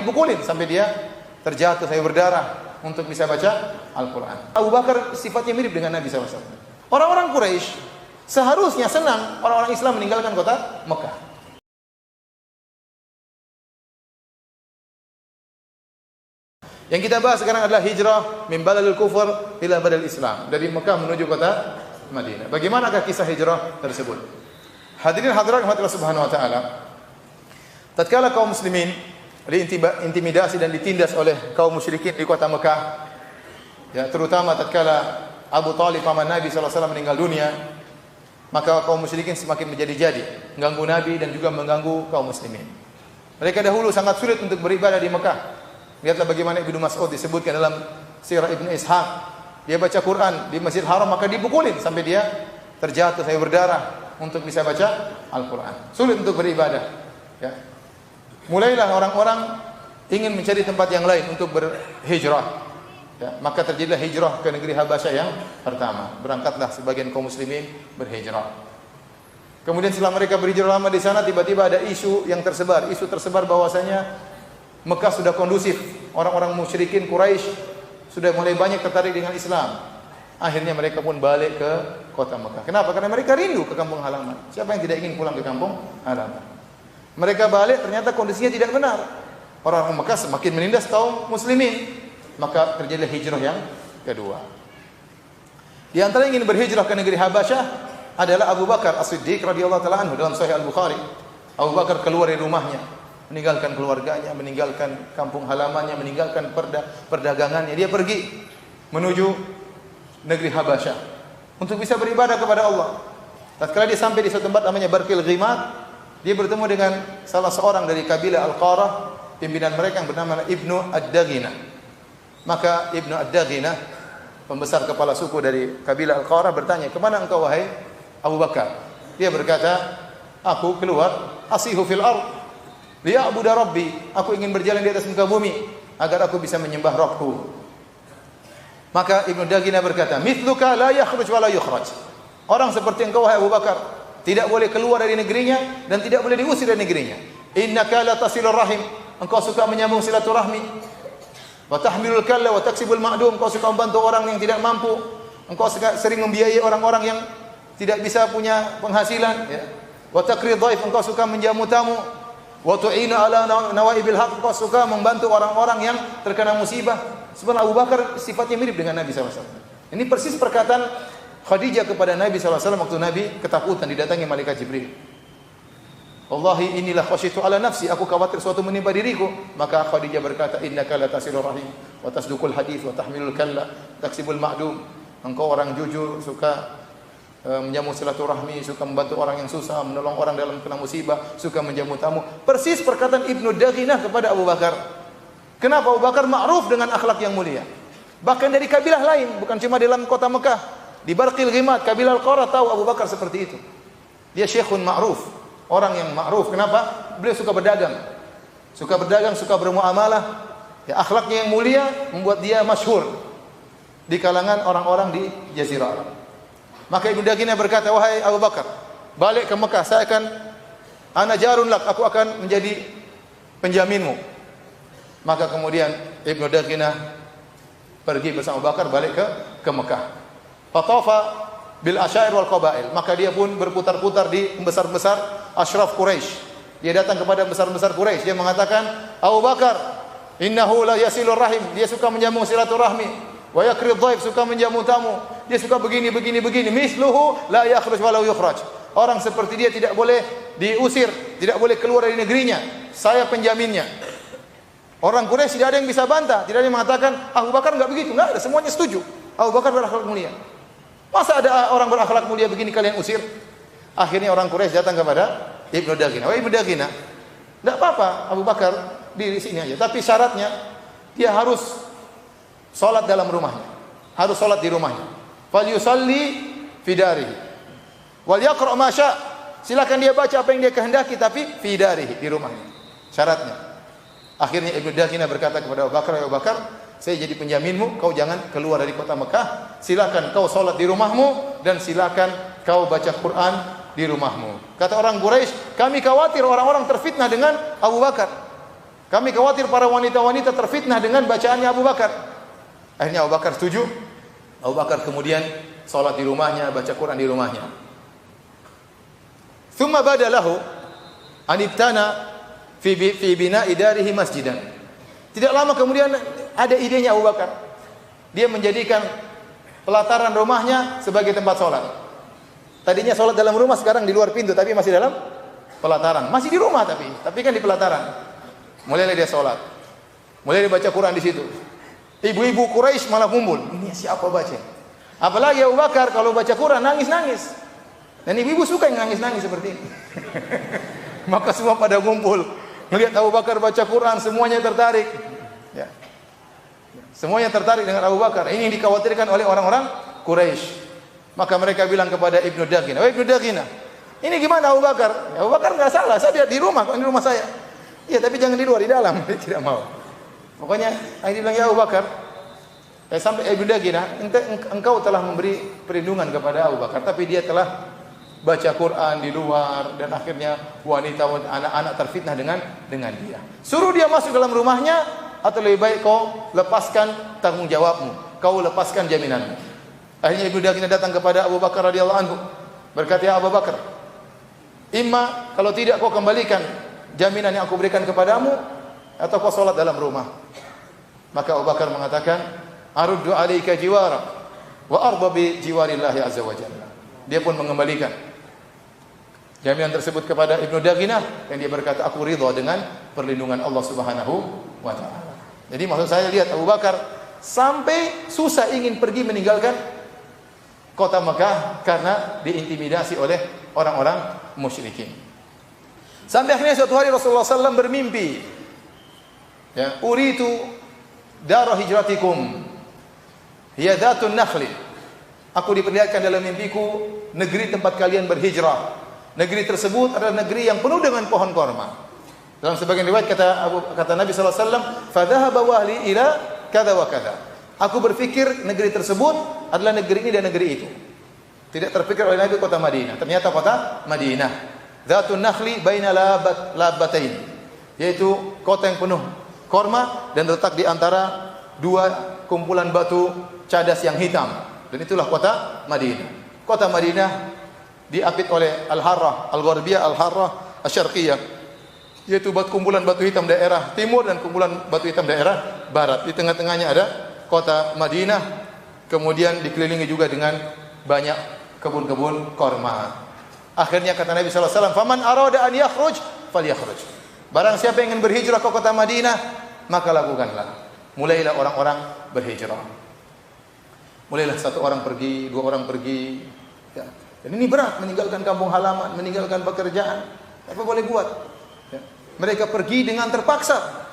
Dipukulin sampai dia terjatuh, sampai berdarah untuk bisa baca Al-Quran. Abu Bakar sifatnya mirip dengan Nabi SAW. Orang-orang Quraisy seharusnya senang orang-orang Islam meninggalkan kota Mekah. Yang kita bahas sekarang adalah hijrah min baladil kufur ila baladil Islam, dari Mekah menuju kota Madinah. Bagaimanakah kisah hijrah tersebut? Hadirin hadirat rahmatillah subhanahu wa ta'ala, tatkala kaum muslimin diintimidasi dan ditindas oleh kaum musyrikin di kota Mekah, ya, terutama tatkala Abu Talib paman Nabi SAW meninggal dunia, maka kaum musyrikin semakin menjadi-jadi, mengganggu Nabi dan juga mengganggu kaum muslimin. Mereka dahulu sangat sulit untuk beribadah di Mekah. Lihatlah bagaimana Ibnu Mas'ud disebutkan dalam Sirah Ibnu Ishaq. Dia baca Quran di Masjidil Haram maka dipukulin sampai dia terjatuh, sampai berdarah untuk bisa baca Al-Quran. Sulit untuk beribadah. Ya. Mulailah orang-orang ingin mencari tempat yang lain untuk berhijrah. Ya, maka terjadilah hijrah ke negeri Habasyah yang pertama. Berangkatlah sebagian kaum muslimin berhijrah. Kemudian setelah mereka berhijrah lama di sana, tiba-tiba ada isu yang tersebar. Isu tersebar bahwasanya Mekah sudah kondusif. Orang-orang musyrikin Quraisy sudah mulai banyak tertarik dengan Islam. Akhirnya mereka pun balik ke kota Mekah. Kenapa? Karena mereka rindu ke kampung halaman. Siapa yang tidak ingin pulang ke kampung halaman? Mereka balik, ternyata kondisinya tidak benar. Orang-orang Mekah semakin menindas kaum muslimin. Maka terjadilah hijrah yang kedua. Di antara yang ingin berhijrah ke negeri Habasyah adalah Abu Bakar As-Siddiq radhiyallahu taala anhu. Dalam Sahih Al-Bukhari, Abu Bakar keluar dari rumahnya, meninggalkan keluarganya, meninggalkan kampung halamannya, meninggalkan perdagangannya. Dia pergi menuju negeri Habasyah untuk bisa beribadah kepada Allah. Tatkala dia sampai di suatu tempat namanya Barqil Ghimat, dia bertemu dengan salah seorang dari kabilah Al-Qarah, pimpinan mereka yang bernama Ibnu Ad-Daghinah. Maka Ibnu Ad-Daghinah, pembesar kepala suku dari kabilah Al-Qarah, bertanya, "Kemana engkau wahai Abu Bakar?" Dia berkata, "Aku keluar asihu fil ard liya'budu rabbi." Aku ingin berjalan di atas muka bumi agar aku bisa menyembah Rabbku. Maka Ibnu Daghinah berkata, "Mithluka la yakhruj wa la yukhraj." Orang seperti engkau wahai Abu Bakar tidak boleh keluar dari negerinya dan tidak boleh diusir dari negerinya. Innaka la tasilur rahim. Engkau suka menyambung silaturahmi. Wa tahmilul kalla wa taksibul ma'dum. Engkau suka membantu orang yang tidak mampu. Engkau sering membiayai orang-orang yang tidak bisa punya penghasilan, ya. Wa taqri dhaif. Engkau suka menjamu tamu. Wa tu'inu ala nawaibil haq. Engkau suka membantu orang-orang yang terkena musibah. Sebenarnya Abu Bakar sifatnya mirip dengan Nabi SAW. Ini persis perkataan Khadijah kepada Nabi SAW waktu Nabi ketakutan didatangi malaikat Jibril. Wallahi inilah khasyitu ala nafsi, aku khawatir suatu menimpa diriku. Maka Khadijah berkata, innaka la tasilur rahim wa tasduqul hadits wa tahmilul kalla taksibul ma'dum. Engkau orang jujur, suka menjamu silaturahmi, suka membantu orang yang susah, menolong orang dalam kena musibah, suka menjamu tamu. Persis perkataan Ibnu Daghinah kepada Abu Bakar. Kenapa? Abu Bakar ma'ruf dengan akhlak yang mulia. Bahkan dari kabilah lain, bukan cuma dalam kota Mekah. Di Barqil Ghimat, kabilah Al-Qarah tahu Abu Bakar seperti itu. Dia syekhun ma'ruf, orang yang ma'ruf. Kenapa? Beliau suka berdagang. Suka bermuamalah. Ya, akhlaknya yang mulia membuat dia masyhur di kalangan orang-orang di Jazirah Arab. Maka Ibnu Daghinah berkata, "Wahai Abu Bakar, balik ke Mekah, saya akan ana jarun lak, aku akan menjadi penjaminmu." Maka kemudian Ibnu Daghinah pergi bersama Abu Bakar balik ke Mekah. Fatafa bil asyair wal qabail. Maka dia pun berputar-putar di pembesar-besar asyraf Quraisy. Dia datang kepada besar-besar Quraisy. Dia mengatakan, "Abu Bakar, innahu la yasilur rahim." Dia suka menjamu silaturahmi. Wa yakrid dhaif, suka menjamu tamu. Dia suka begini. Misluhu la yakhruj wa la yukhraj. Orang seperti dia tidak boleh diusir, tidak boleh keluar dari negerinya. Saya penjaminnya. Orang Quraisy tidak ada yang bisa bantah, tidak ada yang mengatakan Abu Bakar enggak begitu, enggak ada, semuanya setuju. Abu Bakar berakhlak mulia. Masa ada orang berakhlak mulia begini kalian usir? Akhirnya orang Quraisy datang kepada Ibnu Daghinah. "Wahai Ibnu Daghinah, enggak apa-apa Abu Bakar di sini aja, tapi syaratnya dia harus salat dalam rumahnya. Harus salat di rumahnya. Fal yusalli fi darihi. Wal yaqra ma syaa." Silakan dia baca apa yang dia kehendaki tapi fi darihi, di rumahnya. Syaratnya. Akhirnya Ibnu Daghinah berkata kepada Abu Bakar, "Ya Abu Bakar, saya jadi penjaminmu, kau jangan keluar dari kota Mekah. Silakan kau salat di rumahmu dan silakan kau baca Quran di rumahmu." Kata orang Quraisy, "Kami khawatir orang-orang terfitnah dengan Abu Bakar." Kami khawatir para wanita-wanita terfitnah dengan bacaannya Abu Bakar. Akhirnya Abu Bakar setuju. Abu Bakar kemudian salat di rumahnya, baca Quran di rumahnya. Thumma badalahu an ibtana fi bina'i darihi masjidan. Tidak lama kemudian ada idenya Abu Bakar. Dia menjadikan pelataran rumahnya sebagai tempat salat. Tadinya salat dalam rumah, sekarang di luar pintu, tapi masih dalam pelataran. Masih di rumah tapi kan di pelataran. Mulailah dia salat. Mulai dia baca Quran di situ. Ibu-ibu Quraisy malah kumpul. Ini siapa baca? Apalagi Abu Bakar kalau baca Quran nangis-nangis. Dan ibu-ibu suka yang nangis-nangis seperti ini. Maka semua pada kumpul. Melihat Abu Bakar baca Quran, semuanya tertarik. Ya. Semuanya tertarik dengan Abu Bakar. Ini yang dikhawatirkan oleh orang-orang Quraisy. Maka mereka bilang kepada Ibnu Daghina, "Wahai Ibnu Daghina, ini gimana Abu Bakar?" Abu Bakar enggak salah, saya lihat di rumah, kok ini rumah saya. Iya, tapi jangan di luar, di dalam. Dia tidak mau. Pokoknya dia bilang, "Ya Abu Bakar, sampai Ibnu Daghina, engkau telah memberi perlindungan kepada Abu Bakar, tapi dia telah baca Quran di luar dan akhirnya wanita anak-anak terfitnah dengan dia. Suruh dia masuk dalam rumahnya atau lebih baik kau lepaskan tanggung jawabmu, kau lepaskan jaminanmu." Akhirnya Ibnu Daghina datang kepada Abu Bakar radhiyallahu anhu, berkata, "Ya Abu Bakar, imma kalau tidak kau kembalikan jaminan yang aku berikan kepadamu atau kau salat dalam rumah." Maka Abu Bakar mengatakan, "Aruddu 'alaika jiwara wa arda bi jiwarillahi azza wa jalla." Dia pun mengembalikan jaminan tersebut kepada Ibnu Daghina dan dia berkata, "Aku ridha dengan perlindungan Allah Subhanahu wa taala." Jadi maksud saya, lihat Abu Bakar sampai susah ingin pergi meninggalkan kota Mekah karena diintimidasi oleh orang-orang musyrikin. Sampai akhirnya suatu hari Rasulullah SAW bermimpi, ya, "Uritu dara hijratikum hiya dzatun nakhli." Aku diperlihatkan dalam mimpiku negeri tempat kalian berhijrah. Negeri tersebut adalah negeri yang penuh dengan pohon korma. Dalam sebagian riwayat kata Nabi sallallahu alaihi wasallam, "Fa dhahaba wahli ila kada wa kada." Aku berpikir negeri tersebut adalah negeri ini dan negeri itu. Tidak terpikir oleh Nabi kota Madinah. Ternyata kota Madinah. Dzatun nakhli baina labatain. Yaitu kota yang penuh korma dan terletak di antara dua kumpulan batu cadas yang hitam. Dan itulah kota Madinah. Kota Madinah diapit oleh Al-Harrah Al-Gharbiyah, Al-Harrah Asy-Syarqiyyah, yaitu kumpulan batu hitam daerah timur dan kumpulan batu hitam daerah barat. Di tengah-tengahnya ada kota Madinah, kemudian dikelilingi juga dengan banyak kebun-kebun korma. Akhirnya kata Nabi sallallahu alaihi wasallam, "Faman arada an yakhruj falyakhruj." Barang siapa yang ingin berhijrah ke kota Madinah, maka lakukanlah. Mulailah orang-orang berhijrah. Mulailah satu orang pergi, dua orang pergi. Ya. Dan ini berat, meninggalkan kampung halaman, meninggalkan pekerjaan. Apa boleh buat? Ya. Mereka pergi dengan terpaksa.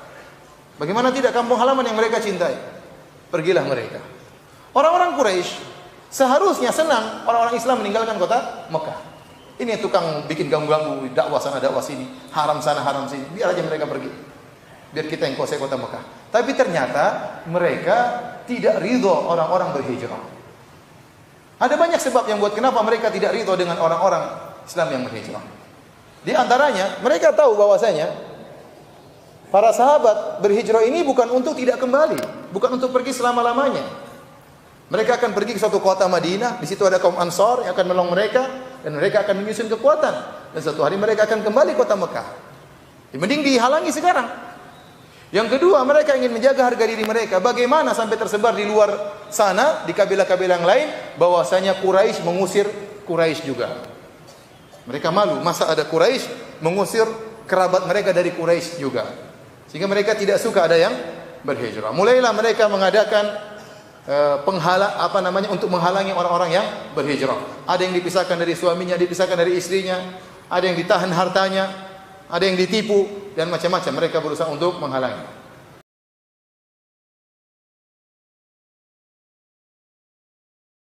Bagaimana tidak, kampung halaman yang mereka cintai. Pergilah mereka. Orang-orang Quraisy seharusnya senang orang-orang Islam meninggalkan kota Mekah. Ini tukang bikin ganggu-ganggu, dakwah sana dakwah sini, haram sana haram sini. Biar aja mereka pergi. Biar kita yang kuasai kota Mekah. Tapi ternyata mereka tidak ridho orang-orang berhijrah. Ada banyak sebab yang buat kenapa mereka tidak ridho dengan orang-orang Islam yang berhijrah. Di antaranya, mereka tahu bahwasanya para sahabat berhijrah ini bukan untuk tidak kembali, bukan untuk pergi selama-lamanya. Mereka akan pergi ke suatu kota Madinah, di situ ada kaum Ansar yang akan menolong mereka dan mereka akan menyusun kekuatan dan suatu hari mereka akan kembali kota Mekah. Mending dihalangi sekarang. Yang kedua, mereka ingin menjaga harga diri mereka. Bagaimana sampai tersebar di luar sana, di kabilah-kabilah yang lain, bahwasanya Quraisy mengusir Quraisy juga. Mereka malu, masa ada Quraisy mengusir kerabat mereka dari Quraisy juga. Sehingga mereka tidak suka ada yang berhijrah. Mulailah mereka mengadakan untuk menghalangi orang-orang yang berhijrah. Ada yang dipisahkan dari suaminya, dipisahkan dari istrinya, ada yang ditahan hartanya, ada yang ditipu dan macam-macam. Mereka berusaha untuk menghalangi.